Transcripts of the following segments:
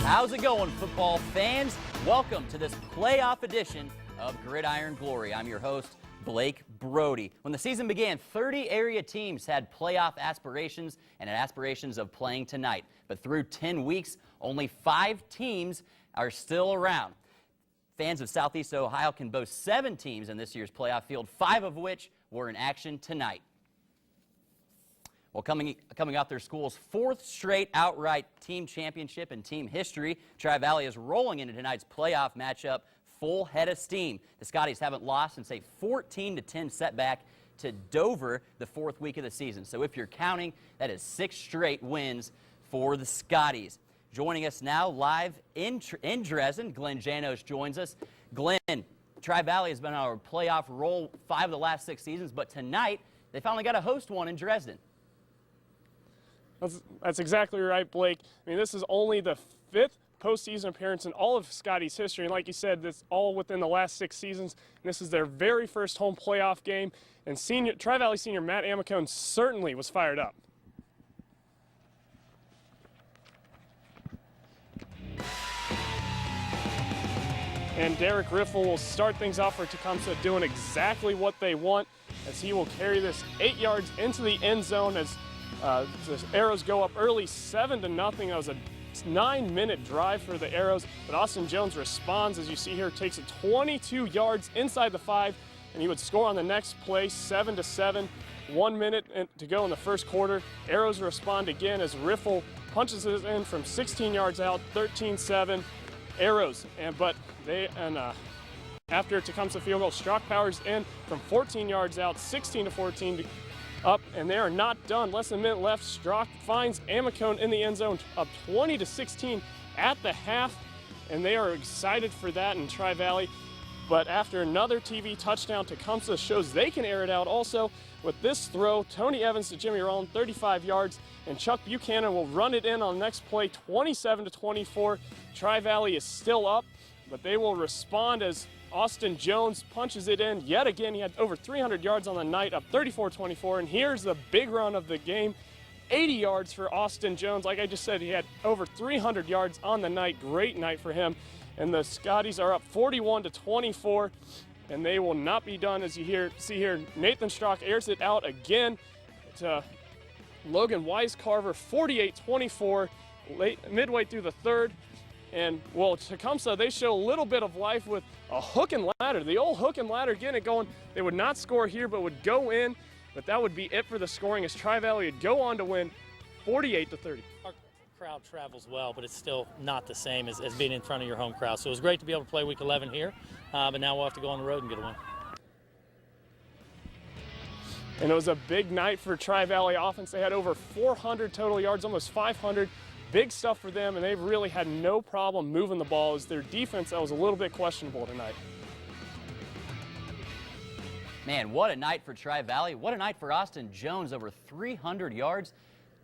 How's it going, football fans? Welcome to this playoff edition of Gridiron Glory. I'm your host, Blake Brody. When the season began, 30 area teams had playoff aspirations and aspirations of playing tonight. But through 10 weeks, only 5 teams are still around. Fans of Southeast Ohio can boast 7 teams in this year's playoff field, 5 of which were in action tonight. Well, coming off their school's 4th straight outright team championship in team history, TriValley is rolling into tonight's playoff matchup full head of steam. The Scotties haven't lost since a 14-10 setback to Dover the 4th week of the season. So if you're counting, that is 6 straight wins for the Scotties. Joining us now live in Dresden, Glenn Janos joins us. Glenn, TriValley has been on our playoff roll 5 of the last 6 seasons, but tonight they finally got to host one in Dresden. That's exactly right, Blake. I mean, this is only the 5th postseason appearance in all of Scotty's history. And like you said, this all within the last 6 seasons. And this is their very first home playoff game. And TriValley senior Matt Amicone certainly was fired up. And Derek Riffle will start things off for Tecumseh, doing exactly what they want, as he will carry this 8 yards into the end zone as the Arrows go up early 7-0. That was a 9-minute drive for the Arrows, but Austin Jones responds, as you see here, takes it 22 yards inside the 5, and he would score on the next play, 7-7. 1 minute to go in the first quarter. Arrows respond again as Riffle punches it in from 16 yards out, 13-7. Arrows, after Tecumseh field goal, Strock powers in from 14 yards out, 16-14 up, and they are not done. Less than a minute left. Strock finds Amicone in the end zone, up 20-16 at the half, and they are excited for that in TriValley. But after another TV touchdown, Tecumseh shows they can air it out also with this throw. Tony Evans to Jimmy Rollin, 35 yards, and Chuck Buchanan will run it in on the next play, 27-24. TriValley is still up, but they will respond as Austin Jones punches it in yet again. He had over 300 yards on the night, up 34-24. And here's the big run of the game, 80 yards for Austin Jones. Like I just said, he had over 300 yards on the night. Great night for him. And the Scotties are up 41-24, and they will not be done. As you see here, Nathan Strock airs it out again to Logan Wisecarver, 48-24, midway through the 3rd. And, well, Tecumseh, they show a little bit of life with a hook and ladder. The old hook and ladder, getting it going. They would not score here, but would go in. But that would be it for the scoring, as TriValley would go on to win 48-30. Our crowd travels well, but it's still not the same as being in front of your home crowd. So it was great to be able to play Week 11 here, but now we'll have to go on the road and get a win. And it was a big night for TriValley offense. They had over 400 total yards, almost 500. Big stuff for them, and they've really had no problem moving the ball. As their defense that was a little bit questionable tonight. Man, what a night for TriValley. What a night for Austin Jones, over 300 yards.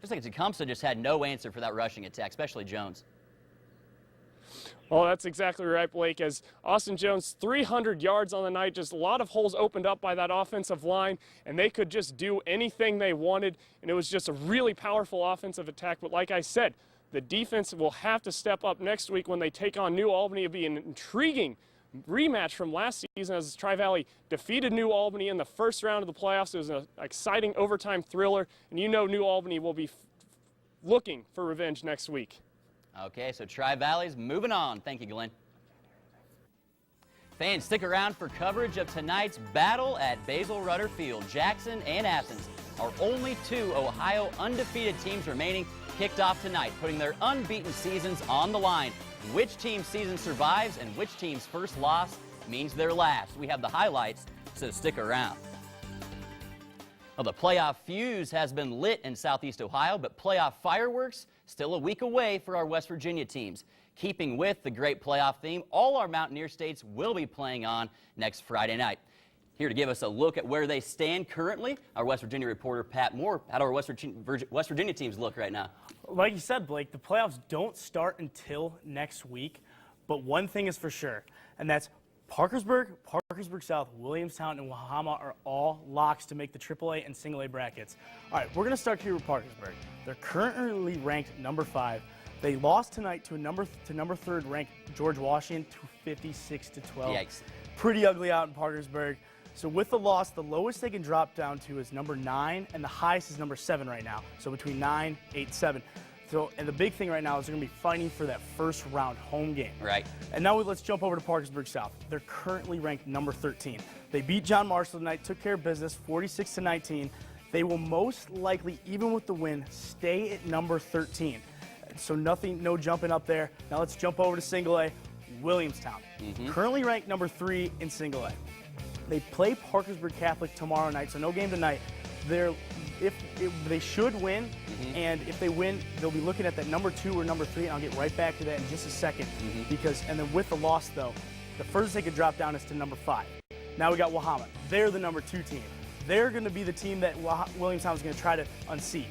Just like Tecumseh just had no answer for that rushing attack, especially Jones. Well, that's exactly right, Blake, as Austin Jones, 300 yards on the night, just a lot of holes opened up by that offensive line, and they could just do anything they wanted, and it was just a really powerful offensive attack. But like I said, the defense will have to step up next week when they take on New Albany. It'll be an intriguing rematch from last season, as TriValley defeated New Albany in the first round of the playoffs. It was an exciting overtime thriller, and you know New Albany will be looking for revenge next week. Okay, so TriValley's moving on. Thank you, Glenn. Fans, stick around for coverage of tonight's battle at Basil Rutter Field. Jackson and Athens, our only 2 Ohio undefeated teams remaining, kicked off tonight, putting their unbeaten seasons on the line. Which team's season survives and which team's first loss means their last? We have the highlights, so stick around. Well, the playoff fuse has been lit in Southeast Ohio, but playoff fireworks still a week away for our West Virginia teams. Keeping with the great playoff theme, all our Mountaineer states will be playing on next Friday night. Here to give us a look at where they stand currently, our West Virginia reporter Pat Moore. How do our West Virginia teams look right now? Like you said, Blake, the playoffs don't start until next week, but one thing is for sure, and that's Parkersburg South, Williamstown, and Wahama are all locks to make the AAA and single A brackets. All right, we're going to start here with Parkersburg. They're currently ranked number 5. They lost tonight to number 3rd ranked George Washington to 56-12. Yikes. Pretty ugly out in Parkersburg. So with the loss, the lowest they can drop down to is number 9, and the highest is number 7 right now. So between 9, 8, 7. So, and the big thing right now is they're going to be fighting for that first round home game. Right. And now let's jump over to Parkersburg South. They're currently ranked number 13. They beat John Marshall tonight, took care of business, 46-19. They will most likely, even with the win, stay at number 13. So no jumping up there. Now let's jump over to Single A, Williamstown. Currently ranked number 3 in Single A. They play Parkersburg Catholic tomorrow night, so no game tonight. They should win, and if they win, they'll be looking at that number 2 or number 3, and I'll get right back to that in just a second. And then with the loss, though, the furthest they could drop down is to number 5. Now we got Wahama. They're the number 2 team. They're going to be the team that Williamstown is going to try to unseat.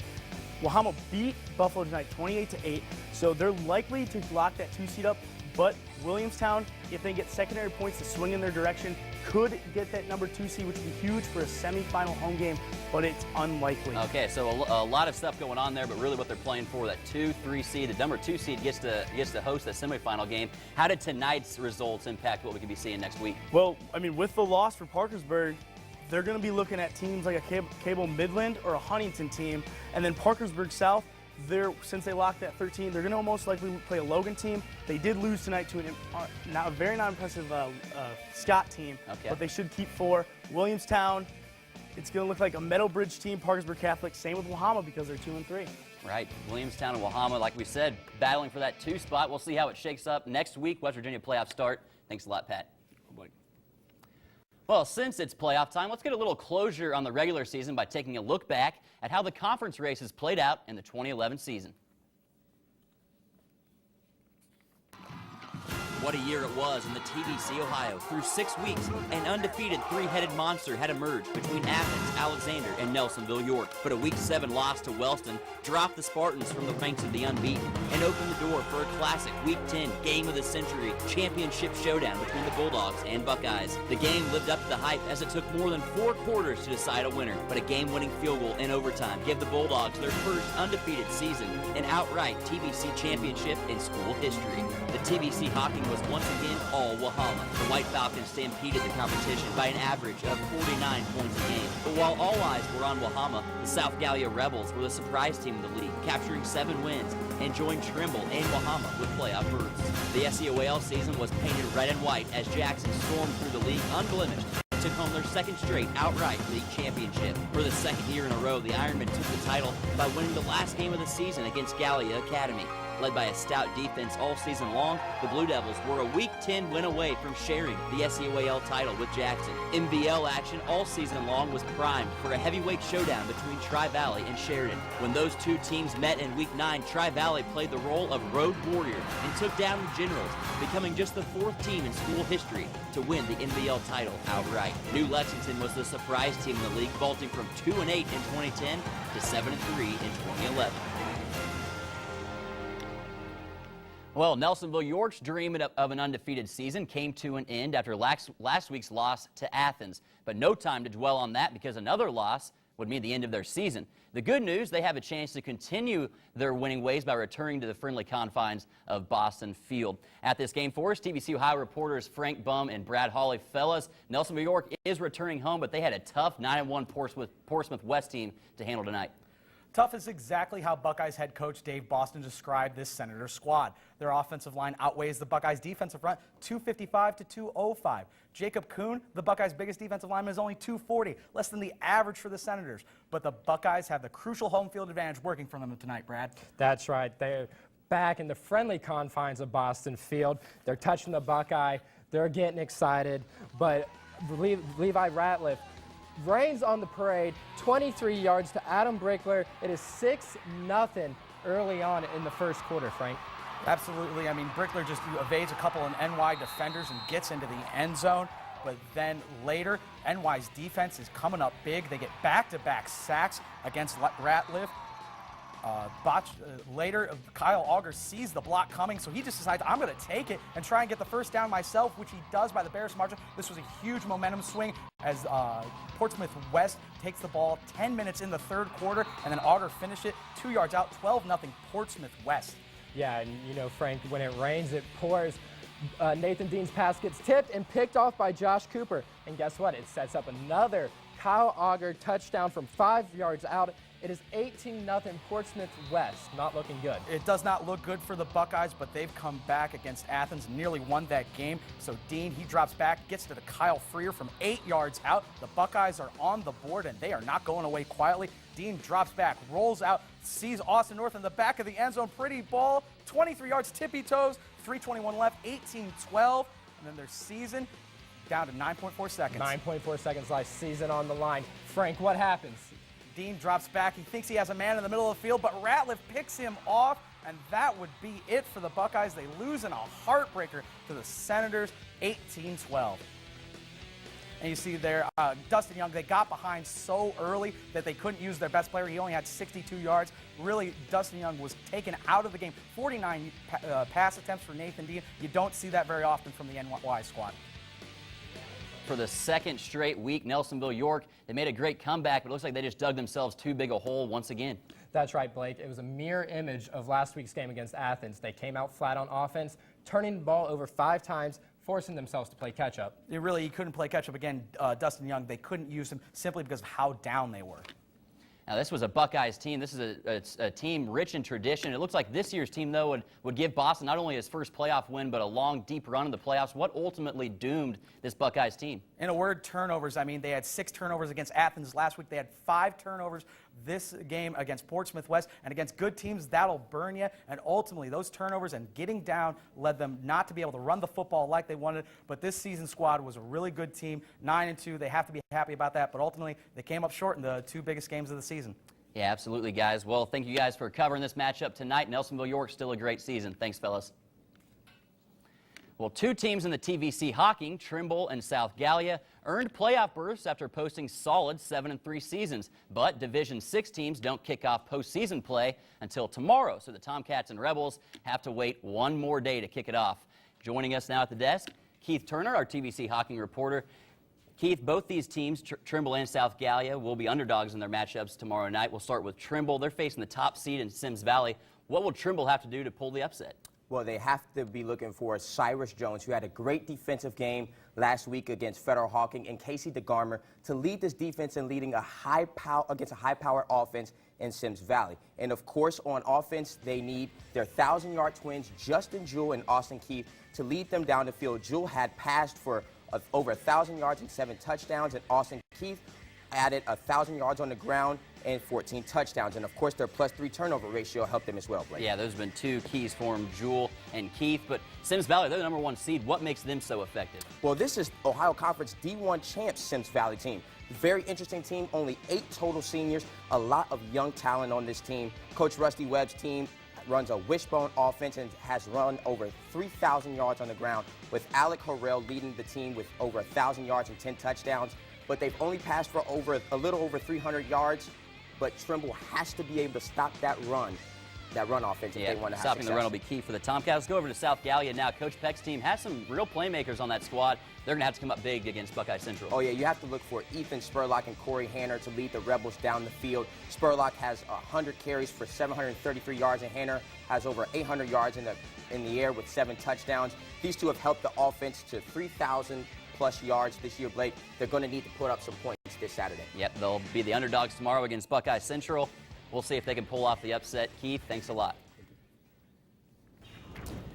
Wahama beat Buffalo tonight 28-8, so they're likely to lock that 2 seed up. But Williamstown, if they get secondary points to swing in their direction, could get that number 2 seed, which would be huge for a semifinal home game, but it's unlikely. Okay, so a lot of stuff going on there, but really what they're playing for, that 2-3 seed, the number 2 seed gets to host that semifinal game. How did tonight's results impact what we could be seeing next week? Well, I mean, with the loss for Parkersburg, they're going to be looking at teams like a Cable Midland or a Huntington team, and then Parkersburg South. Since they locked that 13, they're going to most likely play a Logan team. They did lose tonight to a very non-impressive Scott team, but they should keep 4. Williamstown, it's going to look like a Meadowbridge team. Parkersburg Catholic, same with Wahama because they're 2 and 3. Right, Williamstown and Wahama, like we said, battling for that 2 spot. We'll see how it shakes up next week. West Virginia playoff start. Thanks a lot, Pat. Well, since it's playoff time, let's get a little closure on the regular season by taking a look back at how the conference races played out in the 2011 season. What a year it was in the TVC Ohio. Through 6 weeks, an undefeated 3-headed monster had emerged between Athens, Alexander, and Nelsonville, York. But a Week 7 loss to Wellston dropped the Spartans from the ranks of the unbeaten and opened the door for a classic Week 10 Game of the Century championship showdown between the Bulldogs and Buckeyes. The game lived up to the hype as it took more than 4 quarters to decide a winner, but a game-winning field goal in overtime gave the Bulldogs their first undefeated season, an outright TVC championship in school history. The TVC Hawking was once again all Wahama. The White Falcons stampeded the competition by an average of 49 points a game. But while all eyes were on Wahama, the South Gallia Rebels were the surprise team in the league, capturing 7 wins and joined Trimble and Wahama with playoff berths. The SEOAL season was painted red and white as Jackson stormed through the league unblemished and took home their 2nd straight outright league championship. For the 2nd year in a row, the Ironmen took the title by winning the last game of the season against Gallia Academy. Led by a stout defense all season long, the Blue Devils were a Week 10 win away from sharing the SEOAL title with Jackson. MVL action all season long was primed for a heavyweight showdown between TriValley and Sheridan. When those 2 teams met in Week 9, TriValley played the role of road warrior and took down the Generals, becoming just the 4th team in school history to win the MVL title outright. New Lexington was the surprise team in the league, vaulting from 2-8 in 2010 to 7-3 in 2011. Well, Nelsonville York's dream of an undefeated season came to an end after last week's loss to Athens. But no time to dwell on that because another loss would mean the end of their season. The good news, they have a chance to continue their winning ways by returning to the friendly confines of Boston Field. At this game for us, TVC Ohio reporters Frank Bum and Brad Hawley. Fellas, Nelsonville York is returning home, but they had a tough 9-1 Portsmouth West team to handle tonight. Tough is exactly how Buckeyes head coach Dave Boston described this Senator squad. Their offensive line outweighs the Buckeyes defensive front 255 to 205. Jacob Kuhn, the Buckeyes' biggest defensive lineman, is only 240, less than the average for the Senators. But the Buckeyes have the crucial home field advantage working for them tonight, Brad. That's right. They're back in the friendly confines of Boston Field. They're touching the Buckeye. They're getting excited. But Levi Ratliff reigns on the parade, 23 yards to Adam Brickler. It is 6-0 early on in the first quarter, Frank. Absolutely. I mean, Brickler just evades a couple of NY defenders and gets into the end zone. But then later, NY's defense is coming up big. They get back-to-back sacks against Ratliff. Later, Kyle Auger sees the block coming, so he just decides, I'm going to take it and try and get the first down myself, which he does by the barest margin. This was a huge momentum swing as Portsmouth West takes the ball 10 minutes in the 3rd quarter, and then Auger finished it 2 yards out, 12-0 Portsmouth West. Yeah, and you know, Frank, when it rains, it pours. Nathan Dean's pass gets tipped and picked off by Josh Cooper. And guess what? It sets up another Kyle Auger touchdown from 5 yards out. It is 18-0 Portsmouth West. Not looking good. It does not look good for the Buckeyes, but they've come back against Athens, nearly won that game. So Dean, he drops back, gets to the Kyle Freer from 8 yards out. The Buckeyes are on the board, and they are not going away quietly. Dean drops back, rolls out, sees Austin North in the back of the end zone. Pretty ball, 23 yards, tippy toes, 3:21 left, 18-12. And then their season down to 9.4 seconds. 9.4 seconds left, season on the line. Frank, what happens? Dean drops back. He thinks he has a man in the middle of the field, but Ratliff picks him off, and that would be it for the Buckeyes. They lose in a heartbreaker to the Senators, 18-12. And you see there, Dustin Young, they got behind so early that they couldn't use their best player. He only had 62 yards. Really, Dustin Young was taken out of the game. 49 pass attempts for Nathan Dean. You don't see that very often from the NY squad. For the second straight week, Nelsonville York, they made a great comeback, but it looks like they just dug themselves too big a hole once again. That's right, Blake. It was a mirror image of last week's game against Athens. They came out flat on offense, turning the ball over 5 times, forcing themselves to play catch-up. He couldn't play catch-up again. Dustin Young, they couldn't use him simply because of how down they were. Now, this was a Buckeyes team. This is a team rich in tradition. It looks like this year's team, though, would give Boston not only his first playoff win, but a long, deep run in the playoffs. What ultimately doomed this Buckeyes team? In a word, turnovers. I mean, they had 6 turnovers against Athens last week. They had 5 turnovers this game against Portsmouth West. And against good teams, that'll burn you. And ultimately, those turnovers and getting down led them not to be able to run the football like they wanted. But this season squad was a really good team, 9-2. They have to be happy about that. But ultimately, they came up short in the 2 biggest games of the season. Yeah, absolutely, guys. Well, thank you guys for covering this matchup tonight. Nelsonville York, still a great season. Thanks, fellas. Well, 2 teams in the TVC Hawking, Trimble and South Gallia, earned playoff berths after posting solid 7-3 seasons. But Division 6 teams don't kick off postseason play until tomorrow, so the Tomcats and Rebels have to wait one more day to kick it off. Joining us now at the desk, Keith Turner, our TVC Hawking reporter. Keith, both these teams, Trimble and South Gallia, will be underdogs in their matchups tomorrow night. We'll start with Trimble. They're facing the top seed in Sims Valley. What will Trimble have to do to pull the upset? Well, they have to be looking for Cyrus Jones, who had a great defensive game last week against Federal Hawking, and Casey DeGarmer to lead this defense in leading against a high-power offense in Sims Valley. And, of course, on offense, they need their 1,000-yard twins, Justin Jewell and Austin Keith, to lead them down the field. Jewell had passed for over 1,000 yards and 7 touchdowns, and Austin Keith added 1,000 yards on the ground and 14 touchdowns. And, of course, their +3 turnover ratio helped them as well, Blake. Yeah, those have been 2 keys for them, Jewell and Keith. But Sims Valley, they're the #1 seed. What makes them so effective? Well, this is Ohio Conference D1 champs Sims Valley team. Very interesting team, only 8 total seniors, a lot of young talent on this team. Coach Rusty Webb's team runs a wishbone offense and has run over 3,000 yards on the ground, with Alec Harrell leading the team with over 1,000 yards and 10 touchdowns. But they've only passed for a little over 300 yards. But Trimble has to be able to stop that run offense if they want to have stopping success. the run will be key for the Tomcats. Let's go over to South Gallia now. Coach Peck's team has some real playmakers on that squad. They're going to have to come up big against Buckeye Central. Oh, yeah, you have to look for Ethan Spurlock and Corey Hanner to lead the Rebels down the field. Spurlock has 100 carries for 733 yards, and Hanner has over 800 yards in the air with 7 touchdowns. These two have helped the offense to 3,000+ yards this year, Blake. They're going to need to put up some points this Saturday. Yep, they'll be the underdogs tomorrow against Buckeye Central. We'll see if they can pull off the upset. Keith, thanks a lot.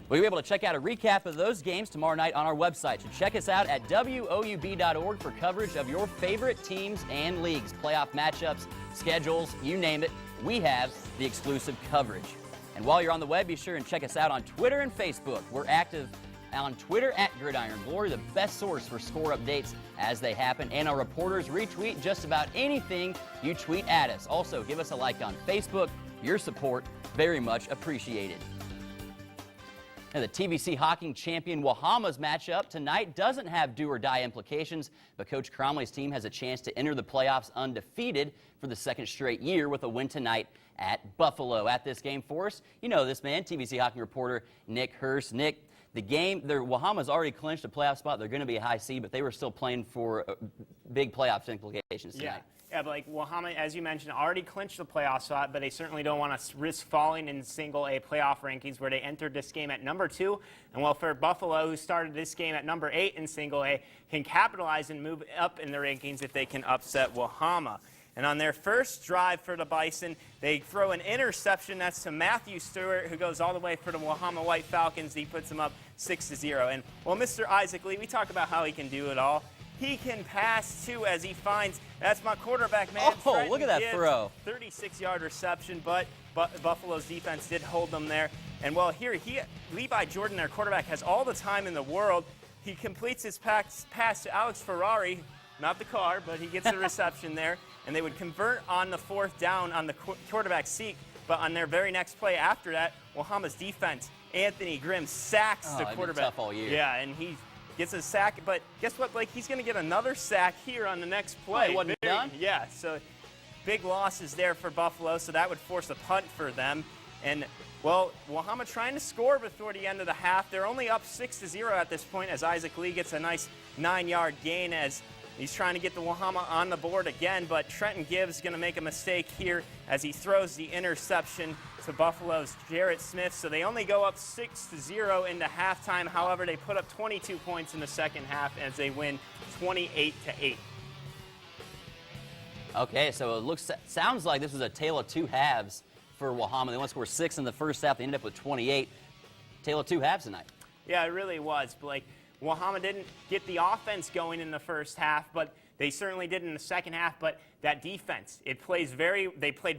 We'll be able to check out a recap of those games tomorrow night on our website. So check us out at WOUB.org for coverage of your favorite teams and leagues, playoff matchups, schedules, you name it. We have the exclusive coverage. And while you're on the web, be sure and check us out on Twitter and Facebook. We're active on Twitter at Gridiron Glory, the best source for score updates as they happen. And our reporters retweet just about anything you tweet at us. Also, give us a like on Facebook. Your support, very much appreciated. Now, the TVC Hawking champion Wahama's matchup tonight doesn't have do-or-die implications, but Coach Cromley's team has a chance to enter the playoffs undefeated for the 2nd straight year with a win tonight at Buffalo. At this game for us, you know this man, TVC Hawking reporter Nick Hurst. Nick, The game, Wahama's already clinched a playoff spot. They're going to be a high seed, but they were still playing for big playoff implications tonight. Yeah, but like Wahama, as you mentioned, already clinched the playoff spot, but they certainly don't want to risk falling in single A playoff rankings where they entered this game at number 2. And well, for Buffalo, who started this game at number 8 in single A, can capitalize and move up in the rankings if they can upset Wahama. And on their first drive for the Bison, they throw an interception. That's to Matthew Stewart, who goes all the way for the Wahama White Falcons. He puts them up 6-0. And well, Mr. Isaac Lee, we talk about how he can do it all. He can pass, too, as he finds, that's my quarterback, man. Oh, look at that throw. 36-yard reception, but Buffalo's defense did hold them there. And, well, here, Levi Jordan, their quarterback, has all the time in the world. He completes his pass to Alex Ferrari, not the car, but he gets the reception there. And they would convert on the 4th down on the quarterback seat. But on their very next play after that, Wahama's defense, Anthony Grimm, sacks the quarterback. Tough all year. Yeah, and he gets a sack, but guess what, Blake? He's going to get another sack here on the next play. Oh, he wasn't done? Yeah, so big losses there for Buffalo, so that would force a punt for them. And, well, Wahama trying to score before the end of the half. They're only up 6-0 at this point as Isaac Lee gets a nice 9-yard gain as he's trying to get the Wahama on the board again, but Trenton Gibbs going to make a mistake here as he throws the interception to Buffalo's Jarrett Smith. So they only go up 6-0 into halftime. However, they put up 22 points in the second half as they win 28-8. Okay, so it sounds like this was a tale of two halves for Wahama. They only scored 6 in the first half. They ended up with 28. Tale of two halves tonight. Yeah, it really was, Blake. Wahama didn't get the offense going in the first half, but they certainly did in the second half. But that defense, they played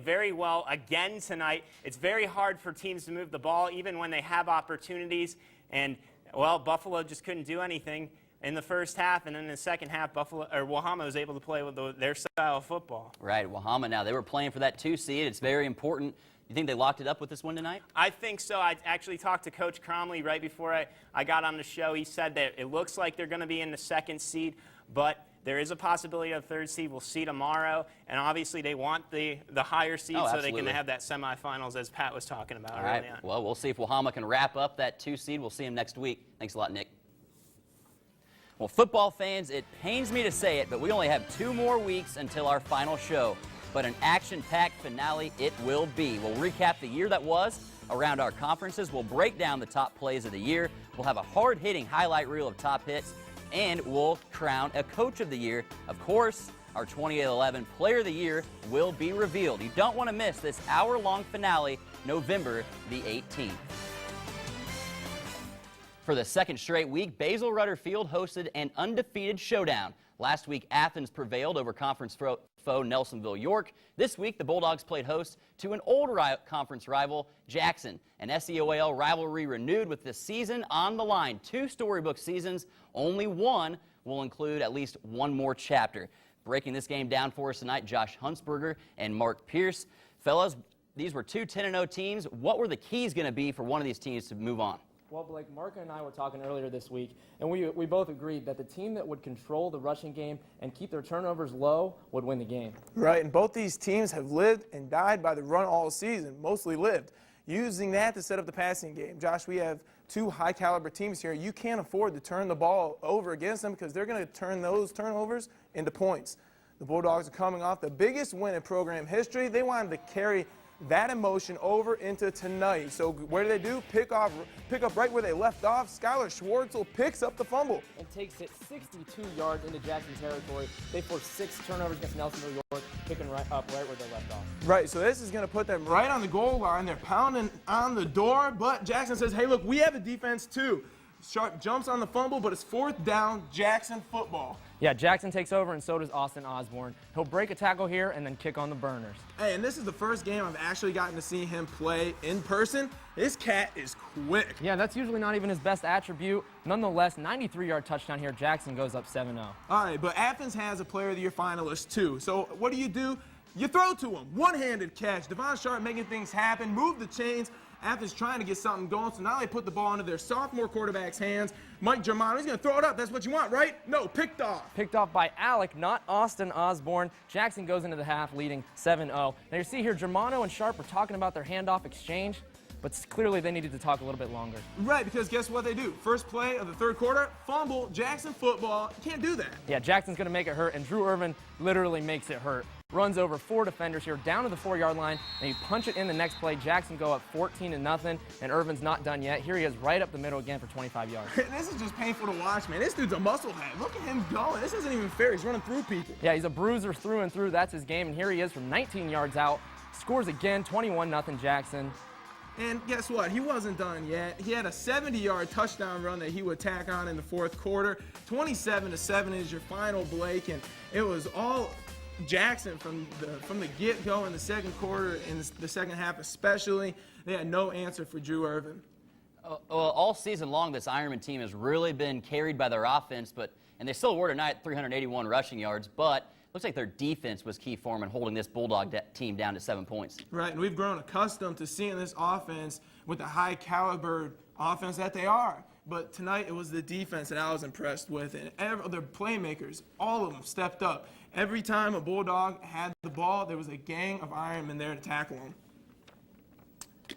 very well again tonight. It's very hard for teams to move the ball, even when they have opportunities. And, well, Buffalo just couldn't do anything in the first half. And then in the second half, Wahama was able to play with their style of football. Right, Wahama now. They were playing for that 2 seed. It's very important. You think they locked it up with this win tonight? I think so. I actually talked to Coach Cromley right before I got on the show. He said that it looks like they're going to be in the 2nd seed, but there is a possibility of 3rd seed. We'll see tomorrow. And obviously they want the higher seed so they can have that semifinals, as Pat was talking about All right. early on. Well, we'll see if Wahama can wrap up that 2 seed. We'll see him next week. Thanks a lot, Nick. Well, football fans, it pains me to say it, but we only have 2 more weeks until our final show. But an action-packed finale it will be. We'll recap the year that was around our conferences. We'll break down the top plays of the year. We'll have a hard-hitting highlight reel of top hits, and we'll crown a Coach of the Year. Of course, our 2011 Player of the Year will be revealed. You don't want to miss this hour-long finale, November the 18th. For the 2nd straight week, Basil Rutter Field hosted an undefeated showdown. Last week, Athens prevailed over conference foe Nelsonville York. This week, the Bulldogs played host to an old conference rival, Jackson. An SEOAL rivalry renewed with the season on the line. 2 storybook seasons, only one will include at least one more chapter. Breaking this game down for us tonight, Josh Huntsberger and Mark Pierce. Fellas, these were 2 10-0 teams. What were the keys going to be for one of these teams to move on? Well, Blake, Mark and I were talking earlier this week, and we both agreed that the team that would control the rushing game and keep their turnovers low would win the game. Right, and both these teams have lived and died by the run all season, mostly lived, using that to set up the passing game. Josh, we have 2 high-caliber teams here. You can't afford to turn the ball over against them because they're going to turn those turnovers into points. The Bulldogs are coming off the biggest win in program history. They wanted to carry that emotion over into tonight. So what do? Pick up right where they left off. Skylar Schwartzel picks up the fumble And takes it 62 yards into Jackson territory. They forced 6 turnovers against Nelsonville York, picking up right where they left off. Right, so this is going to put them right on the goal line. They're pounding on the door, but Jackson says, hey, look, we have a defense too. Sharp jumps on the fumble, but it's 4th down, Jackson football. Yeah, Jackson takes over, and so does Austin Osborne. He'll break a tackle here and then kick on the burners. Hey, and this is the first game I've actually gotten to see him play in person. This cat is quick. Yeah, that's usually not even his best attribute. Nonetheless, 93-yard touchdown here. Jackson goes up 7-0. All right, but Athens has a Player of the Year finalist too. So what do? You throw to him. One-handed catch. Devon Sharp making things happen. Move the chains. Athens trying to get something going, so now they put the ball into their sophomore quarterback's hands. Mike Germano, he's going to throw it up. That's what you want, right? No, picked off. Picked off by Alec, not Austin Osborne. Jackson goes into the half leading 7-0. Now you see here, Germano and Sharp are talking about their handoff exchange. but clearly they needed to talk a little bit longer. Right, because guess what they do? First play of the third quarter, fumble, Jackson football. Can't do that. Yeah, Jackson's going to make it hurt, and Drew Irvin literally makes it hurt. Runs over 4 defenders here, down to the 4-yard line, and you punch it in the next play. Jackson go up 14-0, and Irvin's not done yet. Here he is right up the middle again for 25 yards. This is just painful to watch, man. This dude's a musclehead. Look at him going. This isn't even fair. He's running through people. Yeah, he's a bruiser through and through. That's his game, and here he is from 19 yards out. Scores again, 21-0 Jackson. And guess what? He wasn't done yet. He had a 70-yard touchdown run that he would tack on in the fourth quarter. 27-7 is your final, Blake, and it was all Jackson from the get-go in the second quarter, in the second half especially. They had no answer for Drew Irvin. Well, all season long, this Ironman team has really been carried by their offense, and they still were tonight 381 rushing yards, but looks like their defense was key for them in holding this Bulldog team down to 7 points. Right, and we've grown accustomed to seeing this offense with the high-caliber offense that they are. But tonight it was the defense that I was impressed with, and their playmakers, all of them stepped up. Every time a Bulldog had the ball, there was a gang of Ironmen there to tackle them.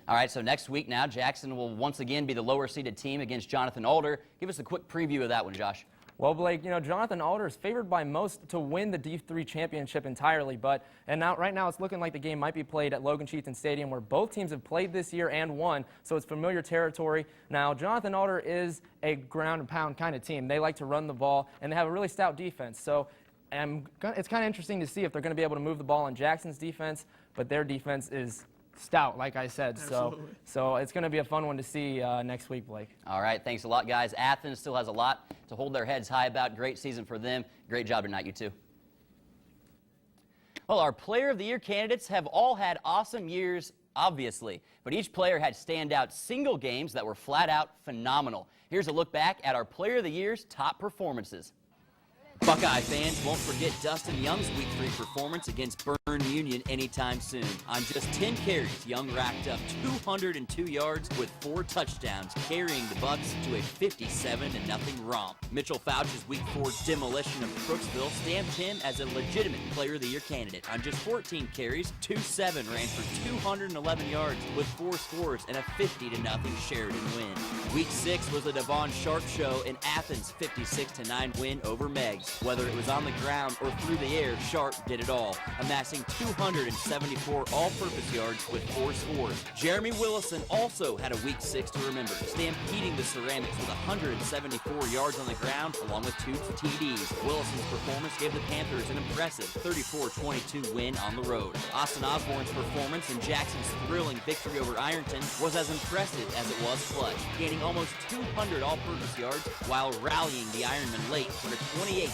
All right, so next week now, Jackson will once again be the lower-seeded team against Jonathan Alder. Give us a quick preview of that one, Josh. Well, Blake, you know, Jonathan Alder is favored by most to win the D3 championship entirely, right now it's looking like the game might be played at Logan Cheatham Stadium, where both teams have played this year and won, so it's familiar territory. Now, Jonathan Alder is a ground-and-pound kind of team. They like to run the ball, and they have a really stout defense, so it's kind of interesting to see if they're going to be able to move the ball on Jackson's defense, but their defense is stout, like I said. So it's going to be a fun one to see next week, Blake. All right, thanks a lot, guys. Athens still has a lot to hold their heads high about. Great season for them. Great job tonight, you two. Well, our Player of the Year candidates have all had awesome years, obviously, but each player had standout single games that were flat out phenomenal. Here's a look back at our Player of the Year's top performances. Buckeye fans won't forget Dustin Young's Week 3 performance against Bern Union anytime soon. On just 10 carries, Young racked up 202 yards with 4 touchdowns, carrying the Bucks to a 57-0 romp. Mitchell Fouch's Week 4 demolition of Crooksville stamped him as a legitimate Player of the Year candidate. On just 14 carries, 2-7 ran for 211 yards with 4 scores and a 50-0 Sheridan win. Week 6 was a Devon Sharp show in Athens' 56-9 win over Meggs. Whether it was on the ground or through the air, Sharp did it all, amassing 274 all-purpose yards with 4 scores. Jeremy Willison also had a Week 6 to remember, stampeding the Ceramics with 174 yards on the ground along with 2 TDs. Willison's performance gave the Panthers an impressive 34-22 win on the road. Austin Osborne's performance in Jackson's thrilling victory over Ironton was as impressive as it was clutch, gaining almost 200 all-purpose yards while rallying the Ironmen late for a 28-22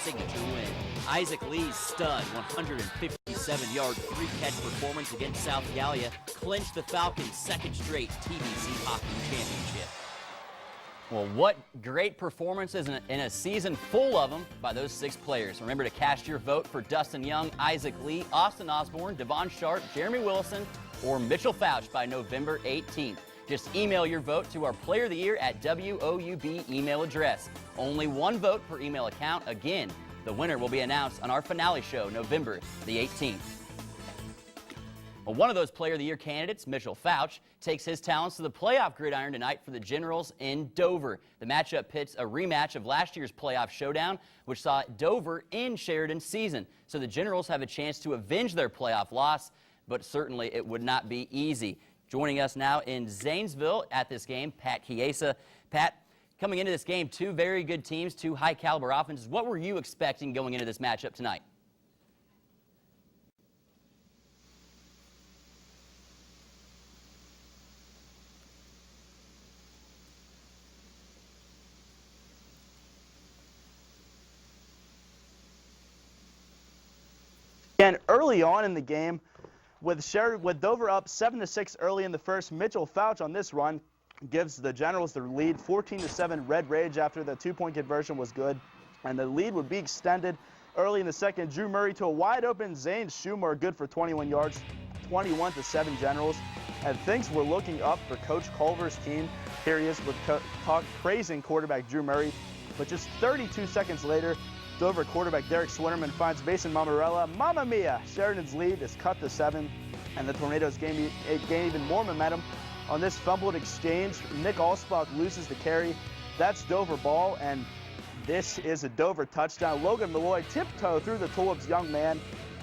signature win. Isaac Lee's stud 157-yard 3-catch performance against South Gallia clinched the Falcons' second straight TBC Hockey Championship. Well, what great performances in a season full of them by those 6 players. Remember to cast your vote for Dustin Young, Isaac Lee, Austin Osborne, Devon Sharp, Jeremy Willison, or Mitchell Fouch by November 18th. Just email your vote to our Player of the Year at WOUB email address. Only 1 vote per email account. Again, the winner will be announced on our finale show, November the 18th. Well, one of those Player of the Year candidates, Mitchell Fouch, takes his talents to the playoff gridiron tonight for the Generals in Dover. The matchup pits a rematch of last year's playoff showdown, which saw Dover in Sheridan's season. So the Generals have a chance to avenge their playoff loss, but certainly it would not be easy. Joining us now in Zanesville at this game, Pat Chiesa. Pat, coming into this game, 2 very good teams, 2 high-caliber offenses. What were you expecting going into this matchup tonight? And early on in the game, with Dover up 7-6 early in the first, Mitchell Fouch on this run gives the Generals the lead 14-7 Red Rage after the 2-point conversion was good. And the lead would be extended early in the second. Drew Murray to a wide open Zane Schumer, good for 21 yards, 21-7 Generals. And things were looking up for Coach Culver's team. Here he is with praising quarterback Drew Murray. But just 32 seconds later, Dover quarterback Derek Swinnerman finds Mason Mamarella. Mamma mia! Sheridan's lead is cut to 7. and the Tornadoes gain even more momentum on this fumbled exchange. Nick Allspock loses the carry. That's Dover ball, and this is a Dover touchdown. Logan Malloy tiptoe through the Tulips' young man.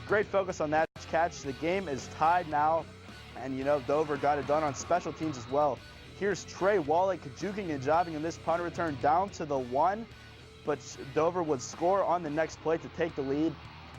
Great focus on that catch. The game is tied now, and you know Dover got it done on special teams as well. Here's Trey Wallach juking and jiving on this punt return down to the 1, but Dover would score on the next play to take the lead.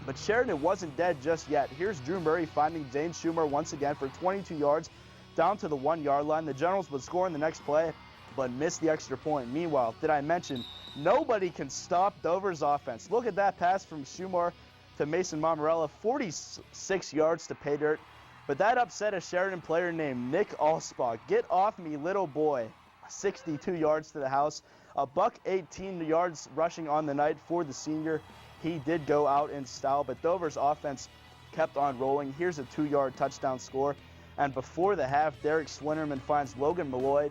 But Sheridan wasn't dead just yet. Here's Drew Murray finding Zane Schumer once again for 22 yards down to the 1-yard line. The Generals would score in the next play, but missed the extra point. Meanwhile, did I mention, nobody can stop Dover's offense. Look at that pass from Schumer to Mason Mamarella, 46 yards to pay dirt. But that upset a Sheridan player named Nick Allspock. Get off me, little boy. 62 yards to the house. A $118 yards rushing on the night for the senior. He did go out in style, but Dover's offense kept on rolling. Here's a 2-yard touchdown score. And before the half, Derek Swinnerman finds Logan Malloy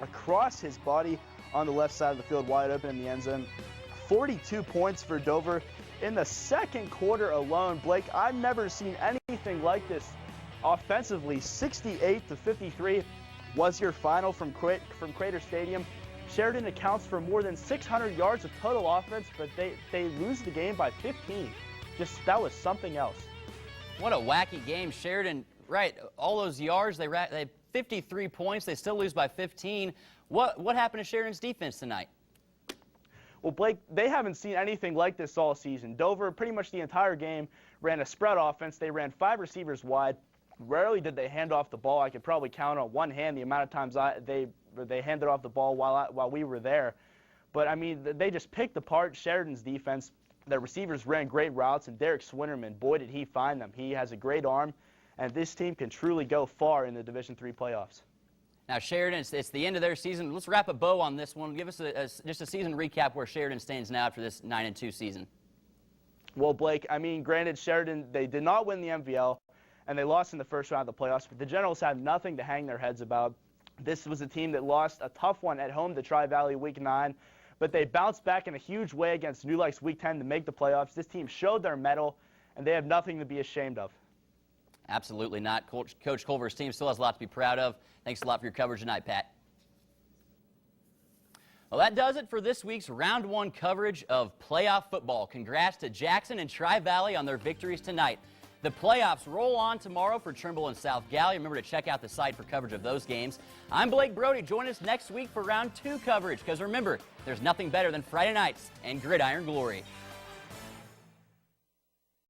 across his body on the left side of the field, wide open in the end zone. 42 points for Dover in the second quarter alone. Blake, I've never seen anything like this. Offensively, 68-53 was your final from Crater Stadium. Sheridan accounts for more than 600 yards of total offense, but they lose the game by 15. That was something else. What a wacky game. Sheridan, right, all those yards, they had 53 points. They still lose by 15. What happened to Sheridan's defense tonight? Well, Blake, they haven't seen anything like this all season. Dover, pretty much the entire game, ran a spread offense. They ran 5 receivers wide. Rarely did they hand off the ball. I could probably count on one hand the amount of times they handed off the ball while we were there. But, I mean, they just picked apart Sheridan's defense. Their receivers ran great routes, and Derek Swinnerman, boy, did he find them. He has a great arm, and this team can truly go far in the Division III playoffs. Now, Sheridan, it's the end of their season. Let's wrap a bow on this one. Give us just a season recap where Sheridan stands now after this 9-2 season. Well, Blake, I mean, granted, Sheridan, they did not win the MVL, and they lost in the first round of the playoffs, but the Generals have nothing to hang their heads about. This was a team that lost a tough one at home to TriValley Week 9, but they bounced back in a huge way against New Lakes Week 10 to make the playoffs. This team showed their mettle, and they have nothing to be ashamed of. Absolutely not. Coach Culver's team still has a lot to be proud of. Thanks a lot for your coverage tonight, Pat. Well, that does it for this week's Round 1 coverage of playoff football. Congrats to Jackson and TriValley on their victories tonight. The playoffs roll on tomorrow for Trimble and South Gallia. Remember to check out the site for coverage of those games. I'm Blake Brody. Join us next week for Round 2 coverage, because remember, there's nothing better than Friday nights and Gridiron Glory.